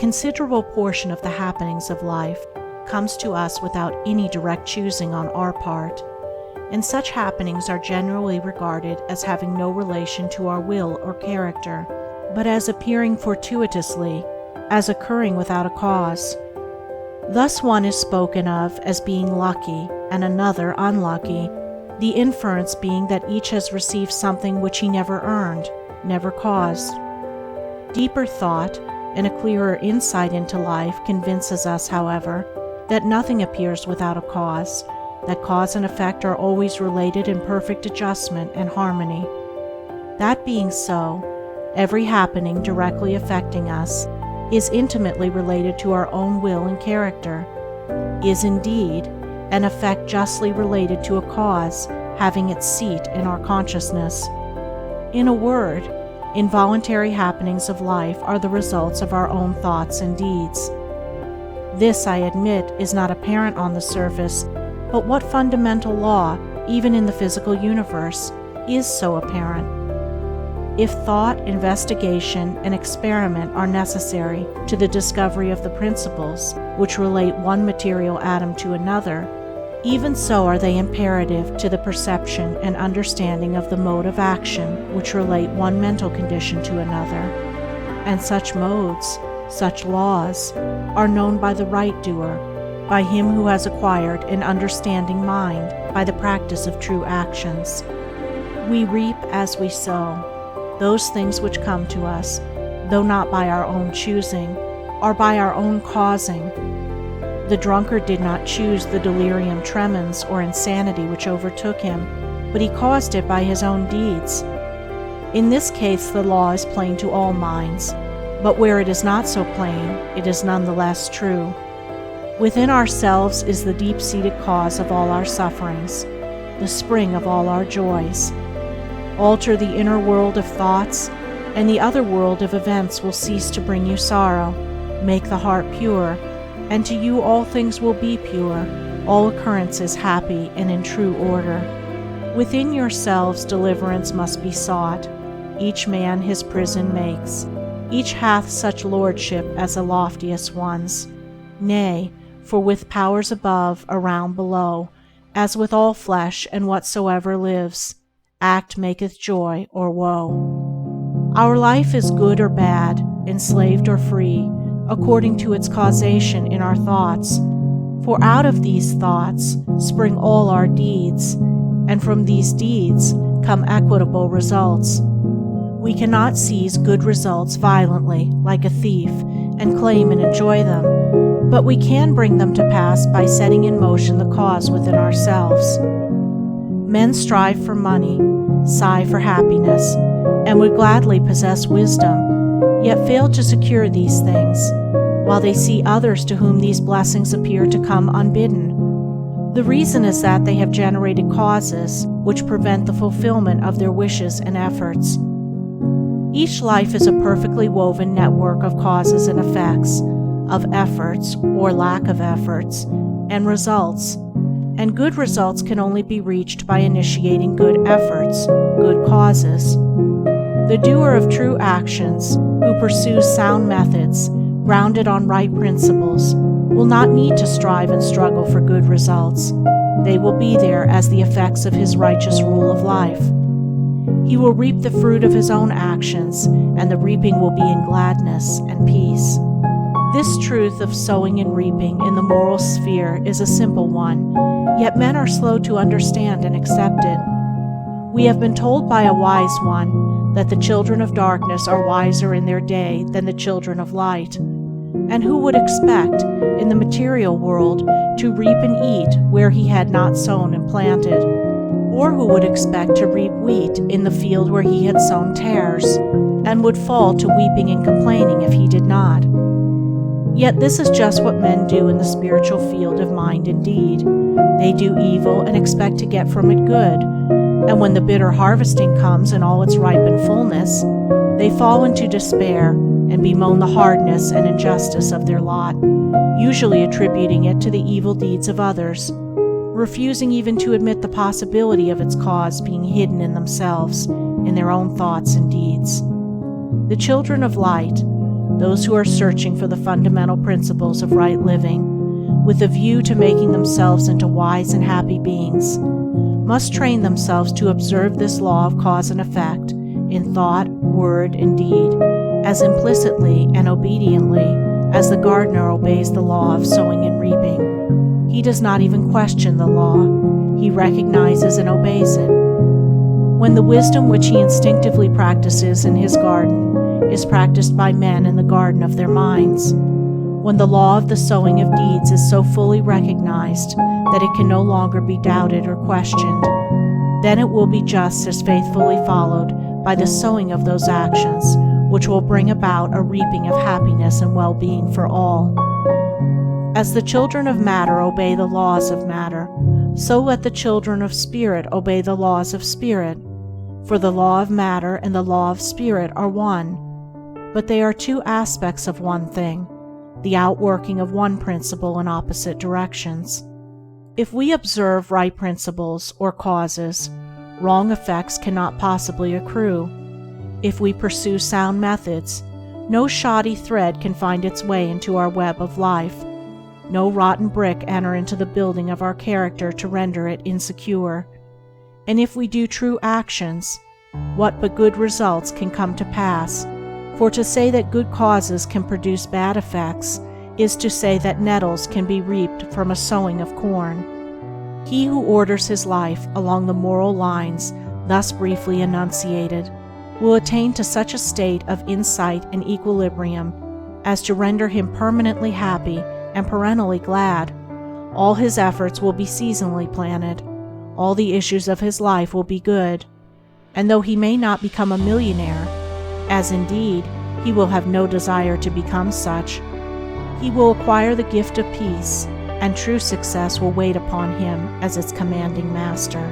considerable portion of the happenings of life comes to us without any direct choosing on our part, and such happenings are generally regarded as having no relation to our will or character, but as appearing fortuitously, as occurring without a cause. Thus one is spoken of as being lucky and another unlucky, the inference being that each has received something which he never earned, never caused. Deeper thought and a clearer insight into life convinces us, however, that nothing appears without a cause, that cause and effect are always related in perfect adjustment and harmony. That being so, every happening directly affecting us is intimately related to our own will and character, is indeed an effect justly related to a cause having its seat in our consciousness. In a word, involuntary happenings of life are the results of our own thoughts and deeds. This, I admit, is not apparent on the surface, but what fundamental law, even in the physical universe, is so apparent? If thought, investigation, and experiment are necessary to the discovery of the principles which relate one material atom to another, even so are they imperative to the perception and understanding of the mode of action which relate one mental condition to another. And such modes, such laws, are known by the right doer, by him who has acquired an understanding mind by the practice of true actions. We reap as we sow. Those things which come to us, though not by our own choosing, are by our own causing. The drunkard did not choose the delirium tremens or insanity which overtook him, but he caused it by his own deeds. In this case the law is plain to all minds, but where it is not so plain, it is none the less true. Within ourselves is the deep-seated cause of all our sufferings, the spring of all our joys. Alter the inner world of thoughts, and the other world of events will cease to bring you sorrow. Make the heart pure, and to you all things will be pure, all occurrences happy and in true order. Within yourselves deliverance must be sought. Each man his prison makes. Each hath such lordship as the loftiest ones. Nay, for with powers above, around, below, as with all flesh and whatsoever lives, act maketh joy or woe. Our life is good or bad, enslaved or free, according to its causation in our thoughts. For out of these thoughts spring all our deeds, and from these deeds come equitable results. We cannot seize good results violently, like a thief, and claim and enjoy them, but we can bring them to pass by setting in motion the cause within ourselves. Men strive for money, sigh for happiness, and would gladly possess wisdom, yet fail to secure these things, while they see others to whom these blessings appear to come unbidden. The reason is that they have generated causes which prevent the fulfillment of their wishes and efforts. Each life is a perfectly woven network of causes and effects, of efforts or lack of efforts, and results, and good results can only be reached by initiating good efforts, good causes. The doer of true actions, who pursues sound methods, grounded on right principles, will not need to strive and struggle for good results. They will be there as the effects of his righteous rule of life. He will reap the fruit of his own actions, and the reaping will be in gladness and peace. This truth of sowing and reaping in the moral sphere is a simple one, yet men are slow to understand and accept it. We have been told by a wise one that the children of darkness are wiser in their day than the children of light. And who would expect, in the material world, to reap and eat where he had not sown and planted? Or who would expect to reap wheat in the field where he had sown tares, and would fall to weeping and complaining if he did not? Yet this is just what men do in the spiritual field of mind and deed. They do evil and expect to get from it good, and when the bitter harvesting comes in all its ripened fullness, they fall into despair and bemoan the hardness and injustice of their lot, usually attributing it to the evil deeds of others, refusing even to admit the possibility of its cause being hidden in themselves, in their own thoughts and deeds. The children of light, those who are searching for the fundamental principles of right living, with a view to making themselves into wise and happy beings, must train themselves to observe this law of cause and effect in thought, word, and deed, as implicitly and obediently as the gardener obeys the law of sowing and reaping. He does not even question the law. He recognizes and obeys it. When the wisdom which he instinctively practices in his garden is practiced by men in the garden of their minds, when the law of the sowing of deeds is so fully recognized that it can no longer be doubted or questioned, then it will be just as faithfully followed by the sowing of those actions which will bring about a reaping of happiness and well-being for all. As the children of matter obey the laws of matter, so let the children of spirit obey the laws of spirit. For the law of matter and the law of spirit are one, but they are two aspects of one thing, the outworking of one principle in opposite directions. If we observe right principles or causes, wrong effects cannot possibly accrue. If we pursue sound methods, no shoddy thread can find its way into our web of life, no rotten brick enter into the building of our character to render it insecure. And if we do true actions, what but good results can come to pass? For to say that good causes can produce bad effects is to say that nettles can be reaped from a sowing of corn. He who orders his life along the moral lines thus briefly enunciated will attain to such a state of insight and equilibrium as to render him permanently happy and perennially glad. All his efforts will be seasonally planted. All the issues of his life will be good. And though he may not become a millionaire, as indeed he will have no desire to become such, he will acquire the gift of peace, and true success will wait upon him as its commanding master.